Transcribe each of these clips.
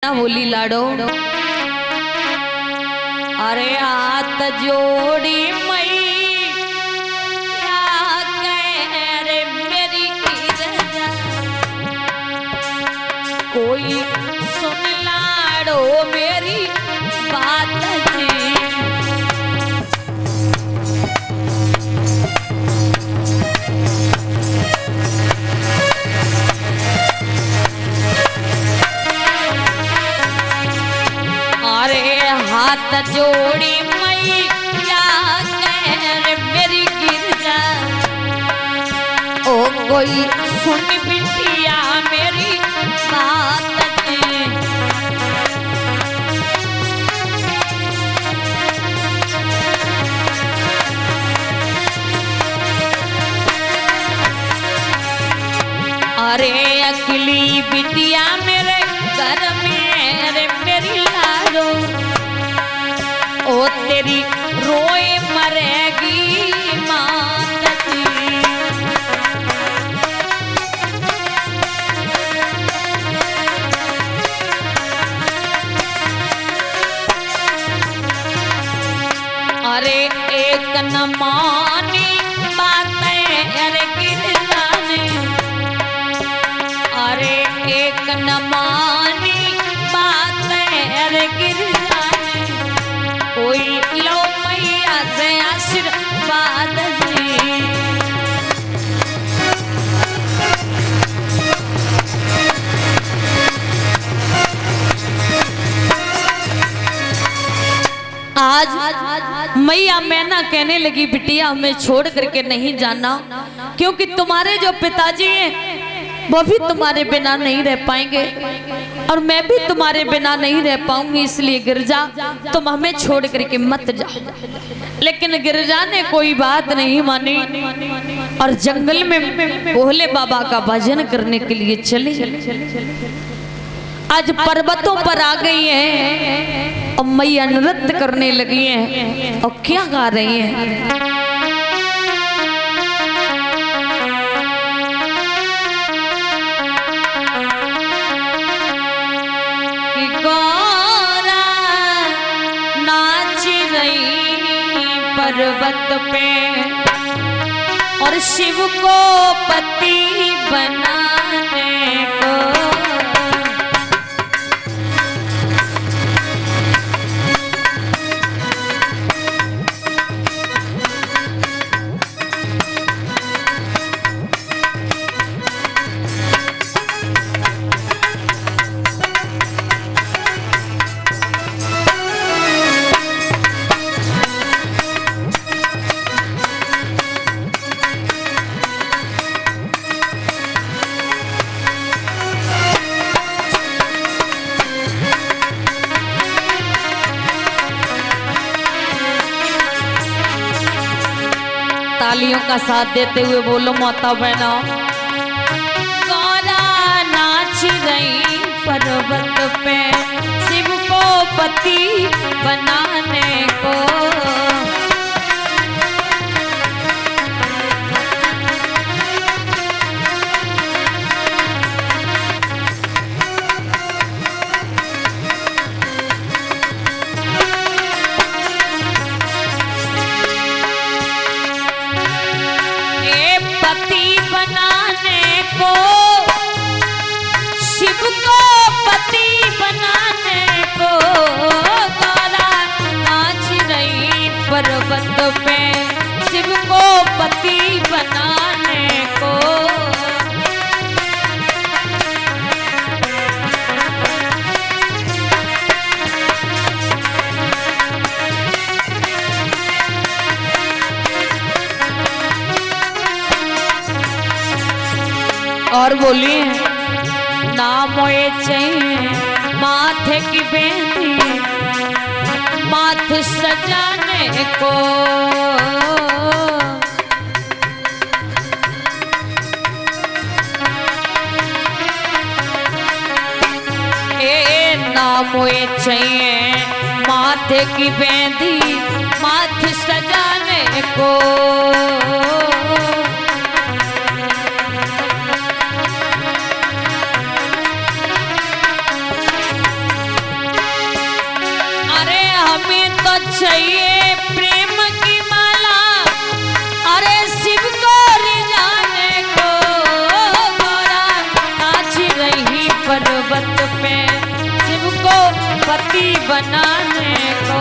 बोली लाडो अरे हाथ जोड़ी मैया कह रे मेरी गिरजा कोई सुन लाडो मेरी बात जी। हाथ जोड़ी मैया कह रे मेरी गिरजा ओ कोई सुन बिटिया मेरी बात जी। अरे अकेली बिटिया मेरे घर में रे मेरी लाडो ओ तेरी रोए मरेगी मात जी। अरे एक न मानी बातें अरे गिरजा ने अरे एक न मानी बातें अरे गिरजा ने कोई लो मैया से आशीर्वाद जी। आज मैया मैना कहने लगी बिटिया हमें छोड़ करके नहीं जाना क्योंकि तुम्हारे जो पिताजी हैं वो भी तुम्हारे बिना नहीं रह पाएंगे और मैं भी तुम्हारे बिना नहीं रह पाऊंगी, इसलिए गिरजा तुम हमें छोड़ करके मत जाओ। लेकिन गिरजा ने कोई बात नहीं मानी और जंगल में भोले बाबा का भजन करने के लिए चली। आज पर्वतों पर आ गई हैं और मैया नृत्य करने लगी हैं और क्या गा रही हैं। पर्वत पे और शिव को पति बनाने को तालियों का साथ देते हुए बोलो माता बहना। गौरा नाच रही पर्वत पे शिव को पति बनाने को शिव को पति बनाने को गौरा नाच रही पर्वत पे शिव को पति बनाने को। और बोलिए ना मोए चाहिए माथे की बेंदी माथे सजाने को ए ना मोए चाहिए माथे की बेंदी माथे सजाने को चाहिए प्रेम की माला, अरे शिव को रिझाने को, गौरा नाच रही पर्वत पे शिव को पति बनाने को।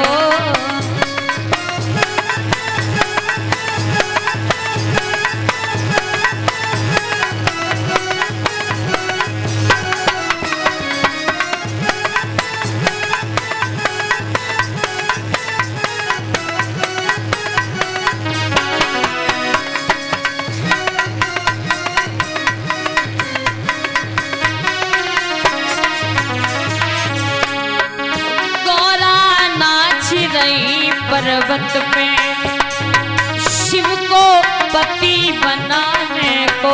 पर्वत पे शिव को पति बनाने को।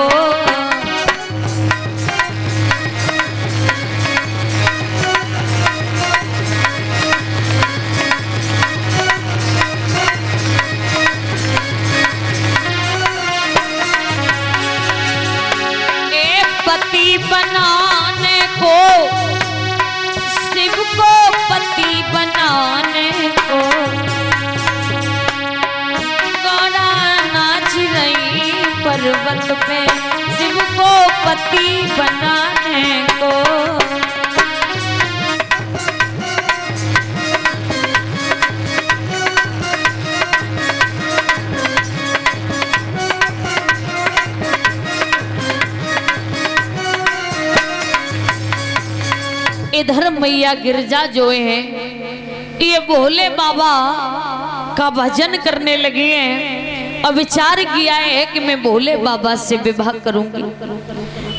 पति बनाने को, शिव को पति बनाने को, गौरा नाच रही पर्वत पे शिव को पति बनाने को। इधर मैया गिरजा जो है ये भोले बाबा का भजन करने लगी हैं और विचार किया है कि मैं भोले बाबा से विवाह करूंगी,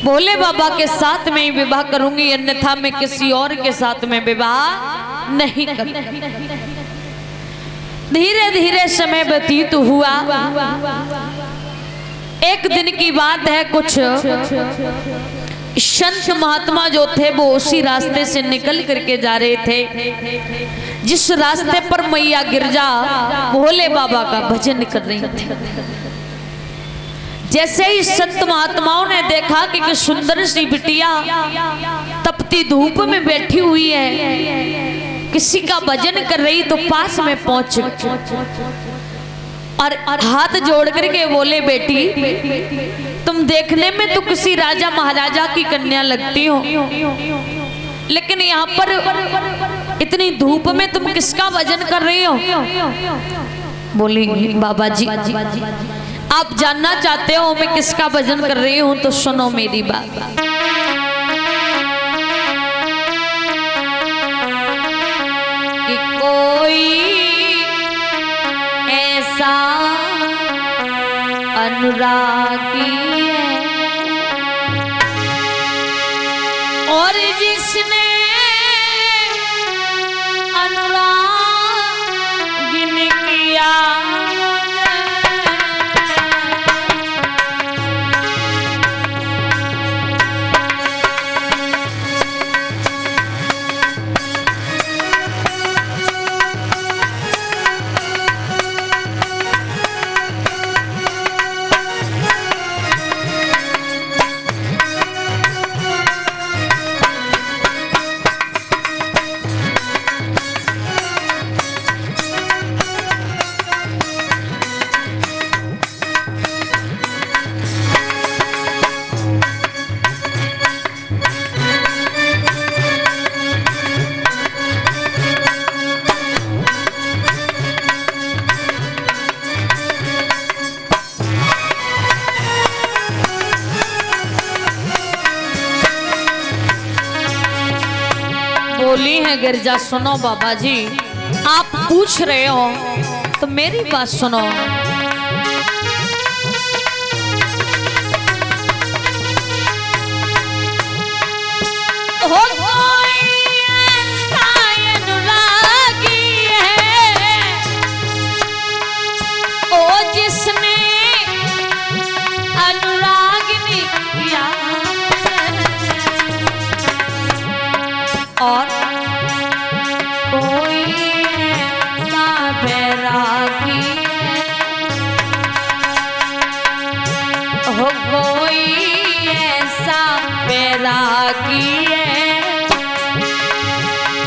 भोले बाबा के साथ में ही विवाह करूंगी, अन्यथा मैं किसी और के साथ में विवाह नहीं करूंगी। धीरे धीरे समय व्यतीत हुआ। एक दिन की बात है, कुछ संत महात्मा जो थे वो उसी रास्ते से निकल करके जा रहे थे जिस रास्ते पर मैया गिरजा भोले बाबा का भजन कर रही थी। जैसे ही संत महात्माओं ने देखा कि सुंदर सी बिटिया तपती धूप में बैठी हुई है, किसी का भजन कर रही, तो पास में पहुंच और हाथ जोड़ करके बोले, बेटी तुम देखने में तो किसी राजा महाराजा की कन्या लगती हो, लेकिन यहाँ पर इतनी धूप में तुम किसका भजन कर रही हो? बोली, बाबा जी आप जानना चाहते हो मैं किसका भजन कर रही हूँ, तो सुनो मेरी बात। कि कोई ऐसा अनुरागी है और जिसने अनुरागिन किया, बोली है गिरजा, सुनो बाबा जी आप पूछ रहे हो तो मेरी बात सुनो। और कोई ऐसा बैरागी हो, कोई ऐसा बैरागी है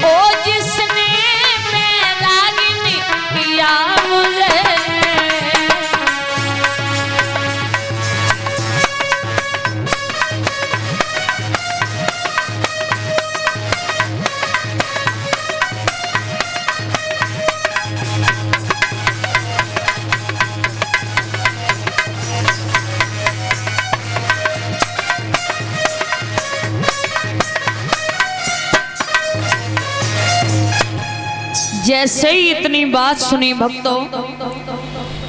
ओ जिसने बैरागिनी जैसे ही इतनी बात सुनी भक्तों,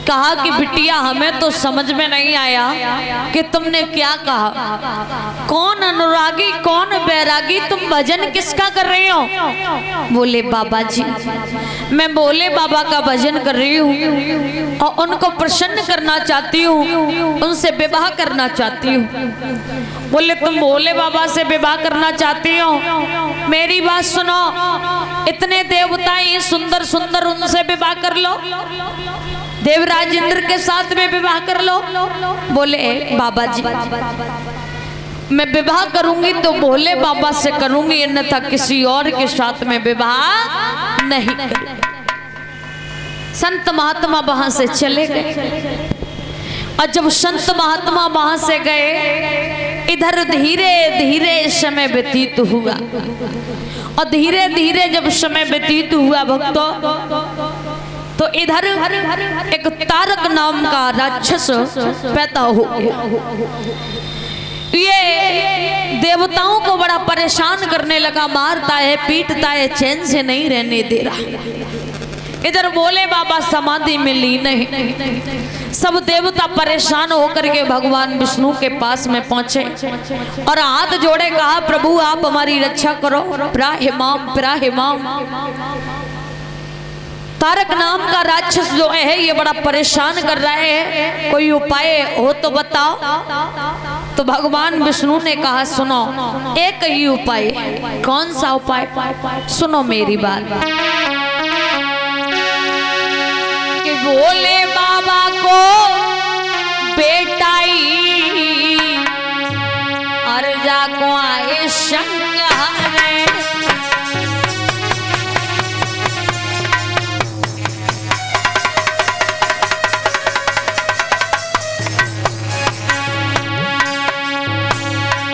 कहा कि बिटिया हमें तो समझ में नहीं आया कि तुमने क्या कहा, कौन अनुरागी कौन बैरागी, तुम भजन किसका कर रही हो? बोले बाबा जी मैं भोले बाबा का भजन कर रही हूँ और उनको प्रसन्न करना चाहती हूँ, उनसे विवाह करना चाहती हूँ। बोले तुम भोले बाबा से विवाह करना चाहती हो? मेरी बात सुनो, इतने देवता ये सुंदर सुंदर, उनसे विवाह कर लो, देवराज इंद्र के साथ में विवाह कर लो। बोले बाबा जी मैं विवाह करूंगी तो भोले बाबा से करूंगी, अन्यथा किसी और के साथ में विवाह नहीं करूंगी। संत महात्मा वहां से चले गए और जब संत महात्मा वहां से गए, इधर धीरे धीरे समय व्यतीत हुआ और धीरे धीरे जब समय व्यतीत हुआ भक्तों, तो इधर एक तारक नाम का राक्षस पैदा हो गया। ये देवताओं को बड़ा परेशान करने लगा, मारता है पीटता है, चैन से नहीं रहने दे रहा। इधर भोले बाबा समाधि में लीन है। सब देवता परेशान होकर के भगवान विष्णु के पास में पहुंचे और हाथ जोड़े, कहा प्रभु आप हमारी रक्षा करो, प्राहिमाम प्राहिमाम। तारक नाम का राक्षस जो है ये बड़ा परेशान कर रहा है, कोई उपाय हो तो बताओ। तो भगवान विष्णु ने कहा सुनो एक ही उपाय। कौन सा उपाय? सुनो मेरी बात। कि भोले बाबा को बेटाई अर्जा को आए शंकर,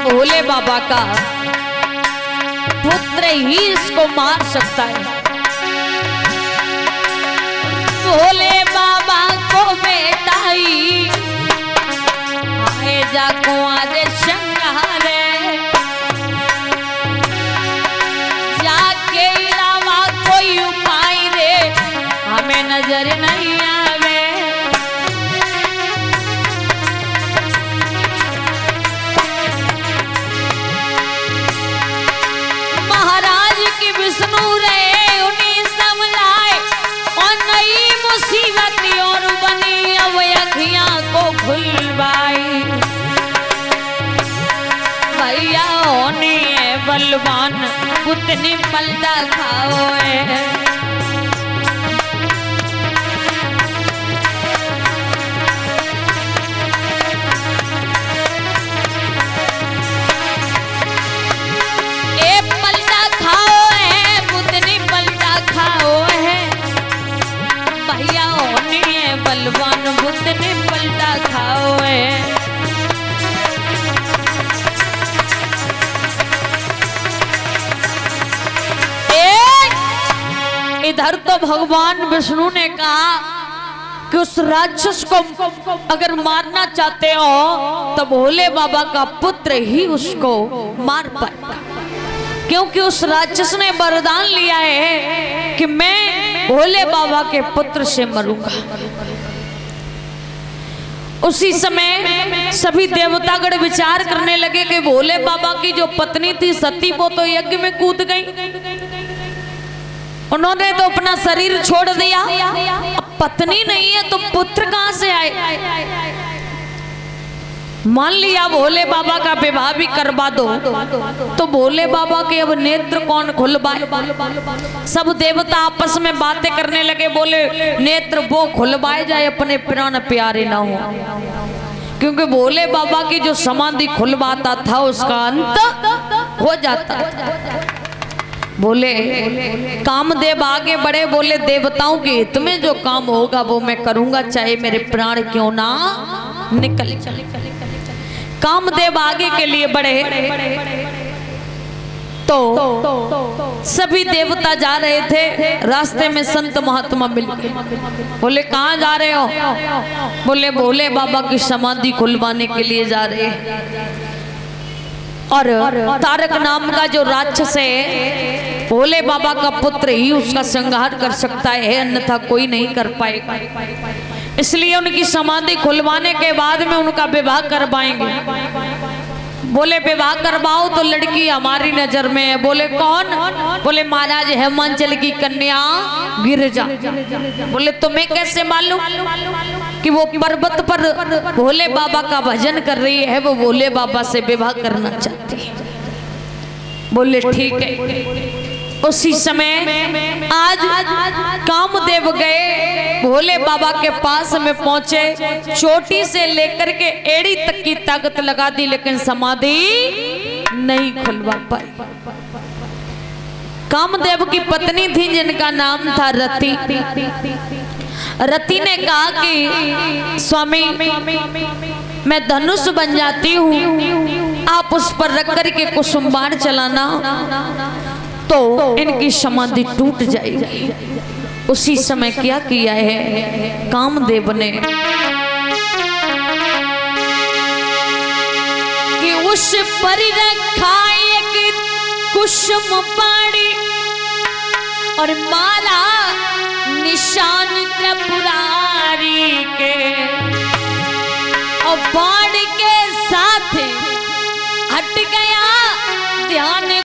भोले बाबा का पुत्र ही इसको मार सकता है। भोले बाबा को बेटाई आए जा कुआर शंकर, जाके अलावा कोई उपाय रे हमें नजर नहीं आवे। विष्णु रे उन्हीं समझाए और नई मुसीबत और बनी, अब अखियां को खुलवाई। भैया होने बलवान उतनी पलटा खाओ है। बलवान बुद्ध ने पलटा खाओ है। इधर तो भगवान विष्णु ने कहा कि उस राक्षस को अगर मारना चाहते हो तो भोले बाबा का पुत्र ही उसको मार पाएगा, क्योंकि उस राक्षस ने वरदान लिया है कि मैं भोले बाबा के पुत्र से मरूंगा। उसी समय सभी देवतागण विचार करने लगे कि भोले बाबा की जो पत्नी थी सती, वो तो यज्ञ में कूद गई, उन्होंने तो अपना शरीर छोड़ दिया। अब पत्नी नहीं है तो पुत्र कहां से आए? मान लिया भोले बाबा का विवाह भी करवा दो तो भोले बाबा के अब नेत्र कौन खुलवाए? सब देवता आपस में बातें करने लगे, बोले नेत्र वो खुलवाए जाए अपने प्राण प्यारे ना हो, क्योंकि भोले बाबा की जो समाधि खुलवाता था उसका अंत हो जाता। बोले कामदेव आगे बढ़े, बोले देवताओं के हित में जो काम होगा वो मैं करूंगा, चाहे मेरे प्राण क्यों ना निकल जाए। कामदेव आगे के लिए बढ़े तो सभी देवता जा रहे थे, रास्ते में संत महात्मा मिल गए। बोले कहाँ जा रहे हो? बोले भोले बाबा की समाधि खुलवाने के लिए जा रहे हैं। और तारक नाम का जो राक्षस है, भोले बाबा का पुत्र ही उसका संहार कर सकता है, अन्यथा कोई नहीं कर पाएगा। इसलिए उनकी समाधि खुलवाने के बाद में उनका विवाह करवाएंगे। बोले विवाह करवाओ तो लड़की हमारी नजर में है। बोले कौन? बोले महाराज हेमांचल की कन्या गिरिजा। बोले तुम्हें कैसे मालूम? कि वो पर्वत पर भोले बाबा का भजन कर रही है, वो भोले बाबा से विवाह करना चाहती है। बोले ठीक है। उसी समय आज कामदेव गए, भोले बाबा के पास में पहुंचे, चोटी से लेकर के एड़ी तक की ताकत लगा दी, लेकिन समाधि नहीं खुलवा पाई। कामदेव की पत्नी थी जिनका नाम था रति। रति ने कहा कि स्वामी मैं धनुष बन जाती हूँ, आप उस पर रख करके कुसुम बाण चलाना तो इनकी समाधि टूट जाएगी। उसी समय क्या किया है कामदेव ने कि उस पर रखा एक कुसुम बाणी और मारा निशान त्रिपुरारी के, और बाण के साथ हट गया ध्यान